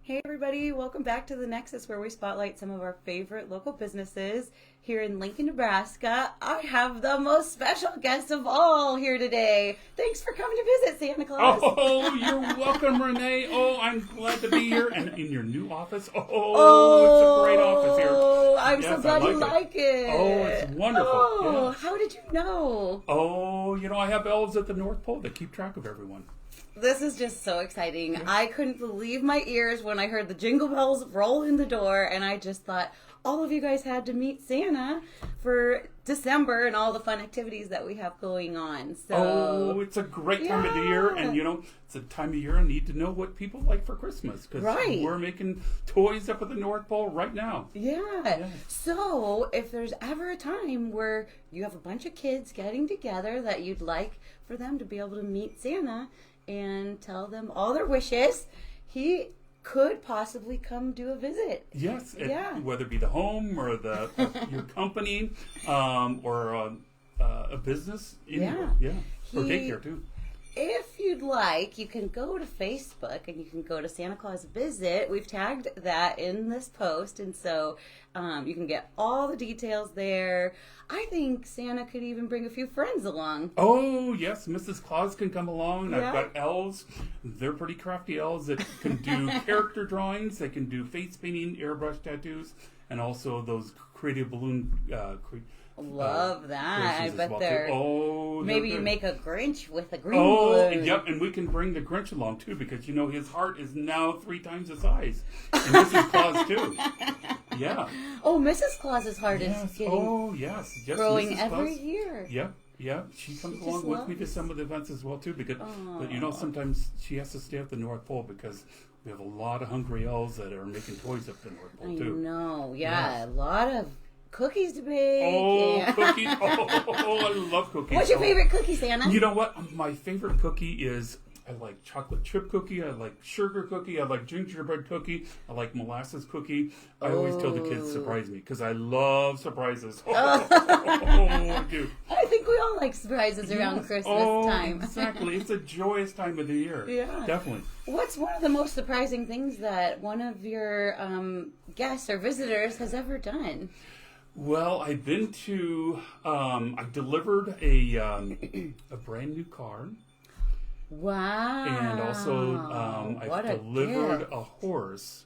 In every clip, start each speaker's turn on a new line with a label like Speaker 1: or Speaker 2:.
Speaker 1: Hey everybody, welcome back to the Nexus where we spotlight some of our favorite local businesses here in Lincoln, Nebraska. I have the most special guest of all here today. Thanks for coming to visit, Santa Claus.
Speaker 2: Oh, you're welcome, Renee. Oh, I'm glad to be here and in your new office. It's a great office here.
Speaker 1: Oh, I'm so glad you like it.
Speaker 2: Oh, it's wonderful.
Speaker 1: Oh,
Speaker 2: Yeah.
Speaker 1: How did you know?
Speaker 2: Oh, I have elves at the North Pole that keep track of everyone.
Speaker 1: This is just so exciting. I couldn't believe my ears when I heard the jingle bells roll in the door, and I just thought all of you guys had to meet Santa for December and all the fun activities that we have going on. So
Speaker 2: it's a great time of the year, and it's a time of year I need to know what people like for Christmas because we're making toys up at the North Pole right now.
Speaker 1: Yeah. So if there's ever a time where you have a bunch of kids getting together that you'd like for them to be able to meet Santa and tell them all their wishes, he could possibly come do a visit.
Speaker 2: Yes, whether it be the home or your company or a business anywhere. Or daycare too.
Speaker 1: If you'd like, you can go to Facebook and you can go to Santa Claus Visit. We've tagged that in this post, and so you can get all the details there. I think Santa could even bring a few friends along.
Speaker 2: Oh, yes, Mrs. Claus can come along. I've got elves. They're pretty crafty elves that can do character drawings. They can do face painting, airbrush tattoos, and also those creative balloon
Speaker 1: Love that. I bet they're... maybe you make a Grinch with a green balloon.
Speaker 2: Yep, and we can bring the Grinch along, too, because, his heart is now 3 times the size. And Mrs. Claus, too. Yeah.
Speaker 1: Oh, Mrs. Claus's heart is getting growing
Speaker 2: Mrs.
Speaker 1: every
Speaker 2: Claus.
Speaker 1: year.
Speaker 2: Yep. Yeah, she comes along with me to some of the events as well, too, because, but sometimes she has to stay at the North Pole because we have a lot of hungry elves that are making toys up the North Pole, too.
Speaker 1: I know, a lot of cookies to bake.
Speaker 2: Cookies. I love cookies.
Speaker 1: What's your favorite cookie, Santa?
Speaker 2: You know what? My favorite cookie is, I like chocolate chip cookie, I like sugar cookie, I like gingerbread cookie, I like molasses cookie. I always tell the kids surprise me because I love surprises. I do.
Speaker 1: I think we all like surprises around Christmas time.
Speaker 2: Exactly. It's a joyous time of the year.
Speaker 1: Yeah.
Speaker 2: Definitely.
Speaker 1: What's one of the most surprising things that one of your guests or visitors has ever done?
Speaker 2: Well, I've been to, I delivered a brand new car.
Speaker 1: Wow.
Speaker 2: And also, I've delivered a horse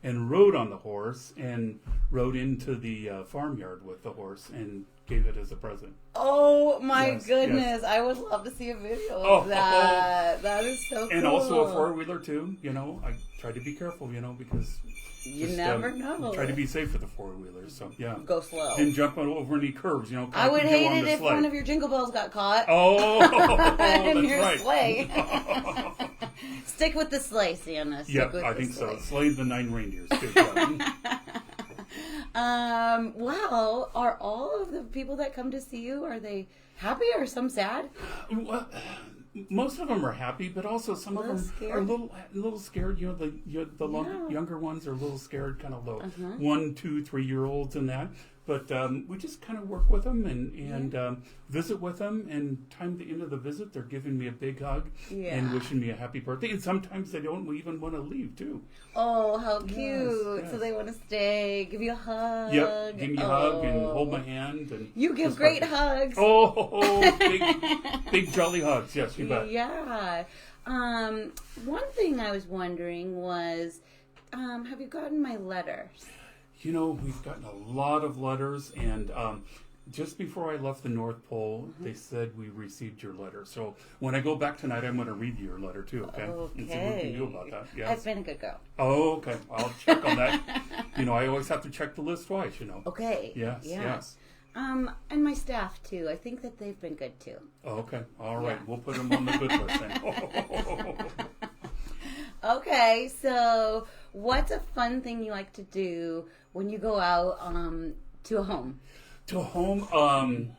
Speaker 2: and rode on the horse and rode into the farmyard with the horse and gave it as a present.
Speaker 1: Oh, my goodness. Yes. I would love to see a video of that. That is so cool.
Speaker 2: And also a four-wheeler, too. I try to be careful, because...
Speaker 1: You never know.
Speaker 2: Try to be safe with the four-wheelers, so yeah.
Speaker 1: Go slow.
Speaker 2: Didn't jump over any curves,
Speaker 1: I would hate it if one of your jingle bells got caught.
Speaker 2: In
Speaker 1: your
Speaker 2: right.
Speaker 1: sleigh. Stick with the sleigh, Santa.
Speaker 2: I think so. Slay the 9 reindeers, too.
Speaker 1: Well, are all of the people that come to see you, are they happy or some sad?
Speaker 2: Well, most of them are happy, but also some of them are a little scared. The younger ones are a little scared, kind of low, 1, 2, 3-year-olds and that. But we just kind of work with them and visit with them. And time at the end of the visit, they're giving me a big hug and wishing me a happy birthday. And sometimes they don't even want to leave too.
Speaker 1: Oh, how cute! Yes. So they want to stay, give you a hug.
Speaker 2: Yep, give me a hug and hold my hand. And
Speaker 1: you give great hugs.
Speaker 2: Big jolly hugs. Yes, you bet.
Speaker 1: Yeah. One thing I was wondering was, have you gotten my letters?
Speaker 2: We've gotten a lot of letters, and just before I left the North Pole, they said we received your letter. So when I go back tonight, I'm going to read your letter too, okay? And see what we can do about that. Yes.
Speaker 1: I've been a good girl.
Speaker 2: Oh, okay. I'll check on that. I always have to check the list twice,
Speaker 1: Okay.
Speaker 2: Yes.
Speaker 1: And my staff too. I think that they've been good too.
Speaker 2: Oh, okay. All right. Yeah. We'll put them on the good list then.
Speaker 1: Okay. So what's a fun thing you like to do when you go out to a home?
Speaker 2: To a home,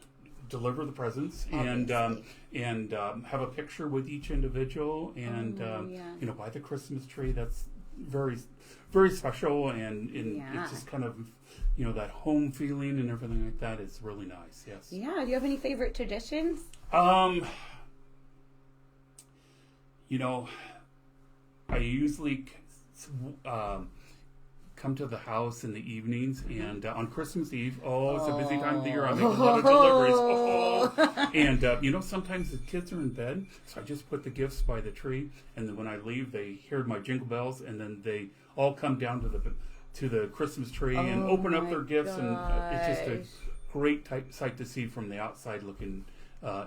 Speaker 2: deliver the presents and have a picture with each individual and buy the Christmas tree. That's very, very special and it's just kind of that home feeling and everything like that is really nice. Yes.
Speaker 1: Yeah. Do you have any favorite traditions?
Speaker 2: I usually come to the house in the evenings, and on Christmas Eve, it's a busy time of the year. I make a lot of deliveries. And sometimes the kids are in bed, so I just put the gifts by the tree, and then when I leave, they hear my jingle bells, and then they all come down to the Christmas tree and open up their gifts, and it's just a great sight to see from the outside looking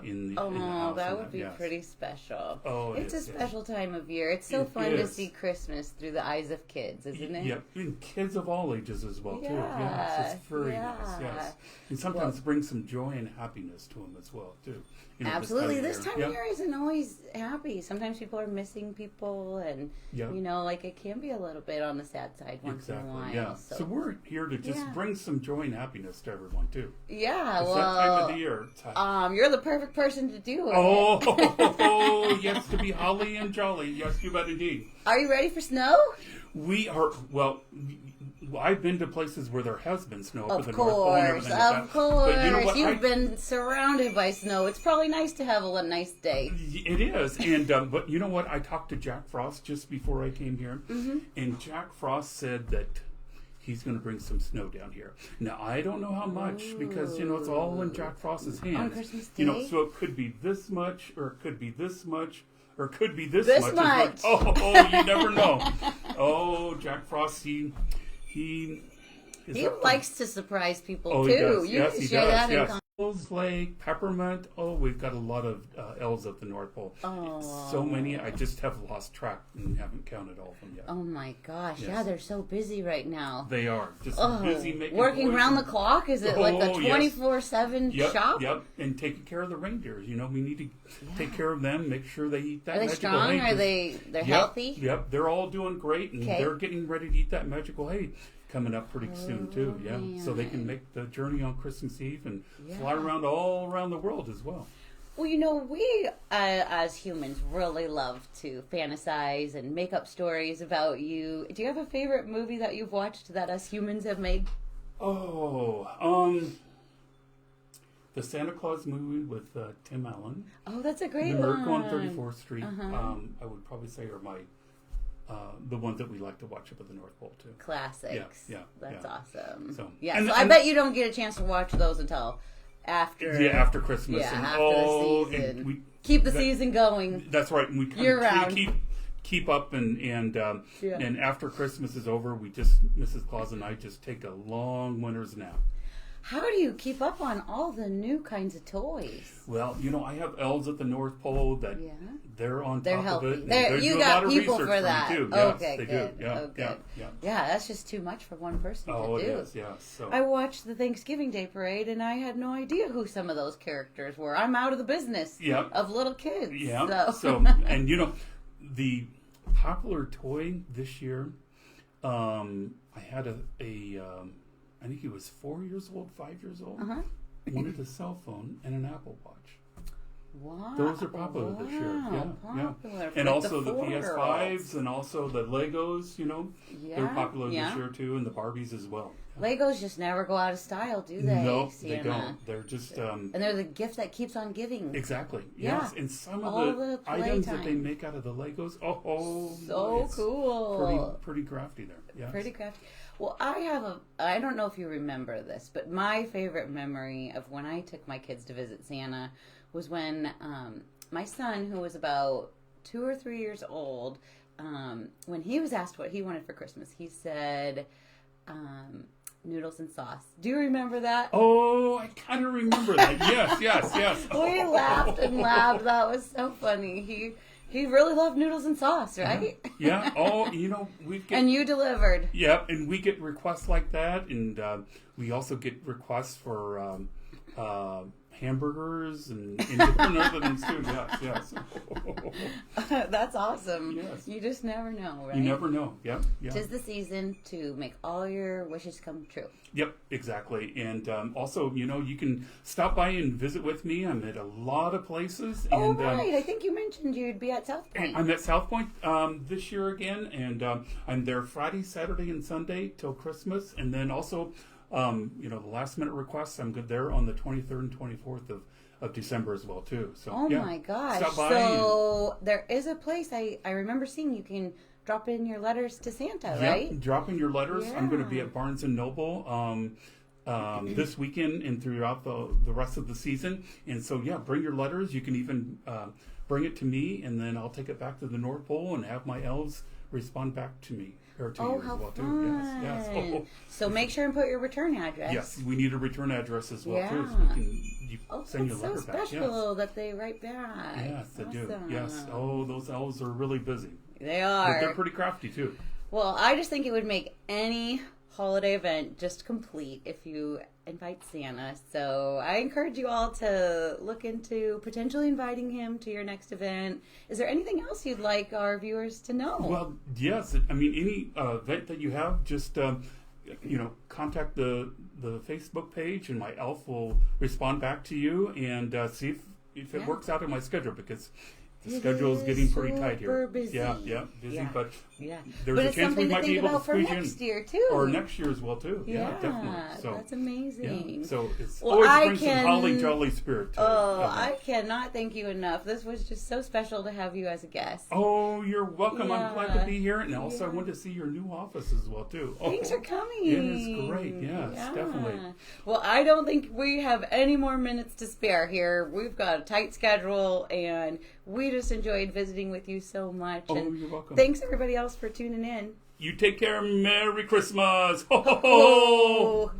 Speaker 2: in the house.
Speaker 1: That would be pretty special. It's a special time of year. It's so
Speaker 2: It
Speaker 1: fun
Speaker 2: is.
Speaker 1: to see Christmas through the eyes of kids, isn't it?
Speaker 2: Yeah, and kids of all ages as well, too. Yes, it's very nice, yes. And sometimes brings some joy and happiness to them as well, too.
Speaker 1: Absolutely. This time of year isn't always happy. Sometimes people are missing people, and, it can be a little bit on the sad side once in a while.
Speaker 2: Yeah. So we're here to just bring some joy and happiness to everyone, too.
Speaker 1: Yeah,
Speaker 2: it's that time of the year.
Speaker 1: You're the perfect person to do it.
Speaker 2: Yes, to be holly and jolly. Yes, you bet indeed.
Speaker 1: Are you ready for snow?
Speaker 2: We are, I've been to places where there has been snow.
Speaker 1: Of course. But you know what? You've been surrounded by snow. It's probably nice to have a nice day.
Speaker 2: It is. And but you know what? I talked to Jack Frost just before I came here, and Jack Frost said that he's going to bring some snow down here. Now, I don't know how much, because, it's all in Jack Frost's hands.
Speaker 1: On Christmas Day?
Speaker 2: So it could be this much, or it could be this much, or it could be this
Speaker 1: much.
Speaker 2: You never know. Jack Frost, he
Speaker 1: likes to surprise people, too.
Speaker 2: He does.
Speaker 1: You
Speaker 2: yes,
Speaker 1: can
Speaker 2: he
Speaker 1: share
Speaker 2: does.
Speaker 1: that
Speaker 2: Yes. Lake, peppermint. We've got a lot of elves at the North Pole. So many, I just have lost track and haven't counted all of them yet.
Speaker 1: Oh my gosh!
Speaker 2: Yes.
Speaker 1: Yeah, they're so busy right now.
Speaker 2: They are just busy making
Speaker 1: working around the clock. Is it like a 24/7 shop?
Speaker 2: Yep, and taking care of the reindeers. We need to take care of them. Make sure they eat that.
Speaker 1: Are they
Speaker 2: magical
Speaker 1: strong?
Speaker 2: hay.
Speaker 1: They're healthy?
Speaker 2: Yep, they're all doing great, and they're getting ready to eat that magical hay. Coming up pretty soon too,
Speaker 1: man.
Speaker 2: So they can make the journey on Christmas Eve and fly around all around the world as well.
Speaker 1: Well, we as humans really love to fantasize and make up stories about you. Do you have a favorite movie that you've watched that us humans have made?
Speaker 2: The Santa Claus movie with Tim Allen.
Speaker 1: Oh, that's a great
Speaker 2: one. Miracle on 34th Street. I would probably say are my the ones that we like to watch up at the North Pole too.
Speaker 1: Classics.
Speaker 2: Yeah.
Speaker 1: That's awesome.
Speaker 2: So
Speaker 1: I bet you don't get a chance to watch those until after.
Speaker 2: Yeah, after Christmas.
Speaker 1: Yeah,
Speaker 2: and,
Speaker 1: after the season.
Speaker 2: And we
Speaker 1: keep the season going.
Speaker 2: That's right. And we
Speaker 1: year round.
Speaker 2: Keep up and after Christmas is over, Mrs. Claus and I just take a long winter's nap.
Speaker 1: How do you keep up on all the new kinds of toys?
Speaker 2: Well, I have elves at the North Pole that they're on top
Speaker 1: healthy.
Speaker 2: of it.
Speaker 1: You got people for that.
Speaker 2: Too.
Speaker 1: Okay,
Speaker 2: yes,
Speaker 1: good.
Speaker 2: They do.
Speaker 1: Okay. Yeah, that's just too much for one person to do.
Speaker 2: It is, yes. So.
Speaker 1: I watched the Thanksgiving Day Parade, and I had no idea who some of those characters were. I'm out of the business of little kids.
Speaker 2: Yeah. So and the popular toy this year, I had I think he was 4 years old, 5 years old. Wanted a cell phone and an Apple Watch.
Speaker 1: Wow.
Speaker 2: Those are popular this year.
Speaker 1: Popular.
Speaker 2: And also the PS5s and also the Legos, they're popular this year too, and the Barbies as well.
Speaker 1: Legos just never go out of style, do they?
Speaker 2: No, they don't. They're just... and
Speaker 1: they're the gift that keeps on giving.
Speaker 2: Exactly. Yes. And some of the items that they make out of the Legos,
Speaker 1: so cool.
Speaker 2: Pretty crafty there. Yes.
Speaker 1: Pretty crafty. Well, I don't know if you remember this, but my favorite memory of when I took my kids to visit Santa was when my son, who was about 2 or 3 years old, when he was asked what he wanted for Christmas, he said noodles and sauce. Do you remember that?
Speaker 2: Oh, I kind of remember that. Yes.
Speaker 1: We laughed and laughed. That was so funny. He really loved noodles and sauce, right?
Speaker 2: Yeah.
Speaker 1: And you delivered.
Speaker 2: Yep, and we get requests like that, and we also get requests for hamburgers and different other things too. Yes.
Speaker 1: That's awesome.
Speaker 2: Yes.
Speaker 1: You just never know, right?
Speaker 2: You never know. Yep.
Speaker 1: 'Tis the season to make all your wishes come true.
Speaker 2: Yep, exactly. And also, you can stop by and visit with me. I'm at a lot of places. And,
Speaker 1: right. I think you mentioned you'd be at South Point.
Speaker 2: I'm at South Point this year again, and I'm there Friday, Saturday, and Sunday till Christmas. And then also, the last minute requests, I'm good there on the 23rd and 24th of December as well, too. So,
Speaker 1: my gosh.
Speaker 2: Stop by
Speaker 1: so there is a place I remember seeing you can drop in your letters to Santa,
Speaker 2: yeah,
Speaker 1: right?
Speaker 2: Drop in your letters.
Speaker 1: Yeah.
Speaker 2: I'm going to be at Barnes & Noble this weekend and throughout the rest of the season. And so, yeah, bring your letters. You can even bring it to me, and then I'll take it back to the North Pole and have my elves respond back to me. Or to you
Speaker 1: how
Speaker 2: as well,
Speaker 1: fun.
Speaker 2: too. Yes. Oh.
Speaker 1: So make sure and put your return address.
Speaker 2: Yes, we need a return address as well, too, so we can send your letter
Speaker 1: so
Speaker 2: back.
Speaker 1: special that they write back.
Speaker 2: Yes, they do. Yes. Oh, those elves are really busy.
Speaker 1: They are.
Speaker 2: But they're pretty crafty, too.
Speaker 1: Well, I just think it would make any holiday event just complete if you invite Santa. So I encourage you all to look into potentially inviting him to your next event. Is there anything else you'd like our viewers to know?
Speaker 2: Well, yes. I mean, any event that you have, just contact the Facebook page, and my elf will respond back to you and see if it works out in my schedule, because the schedule is getting pretty tight here.
Speaker 1: Busy.
Speaker 2: Yeah, busy.
Speaker 1: Yeah.
Speaker 2: But
Speaker 1: Yeah.
Speaker 2: there's
Speaker 1: But
Speaker 2: a
Speaker 1: it's
Speaker 2: chance we
Speaker 1: something to
Speaker 2: might be
Speaker 1: think
Speaker 2: able to
Speaker 1: about for
Speaker 2: squeeze
Speaker 1: next
Speaker 2: in.
Speaker 1: year too.
Speaker 2: Or next year as well, too.
Speaker 1: Yeah,
Speaker 2: Definitely. So
Speaker 1: that's amazing.
Speaker 2: Yeah. So it's
Speaker 1: Well,
Speaker 2: always brings some holly jolly spirit to it.
Speaker 1: I cannot thank you enough. This was just so special to have you as a guest.
Speaker 2: Oh, you're welcome.
Speaker 1: Yeah.
Speaker 2: I'm glad to be here. And also I want to see your new office as well, too.
Speaker 1: Thanks for coming.
Speaker 2: It is great. Yes, definitely.
Speaker 1: Well, I don't think we have any more minutes to spare here. We've got a tight schedule, and we just enjoyed visiting with you so much.
Speaker 2: Oh,
Speaker 1: and
Speaker 2: you're welcome.
Speaker 1: Thanks, everybody else, for tuning in.
Speaker 2: You take care. Merry Christmas. Ho, ho, ho.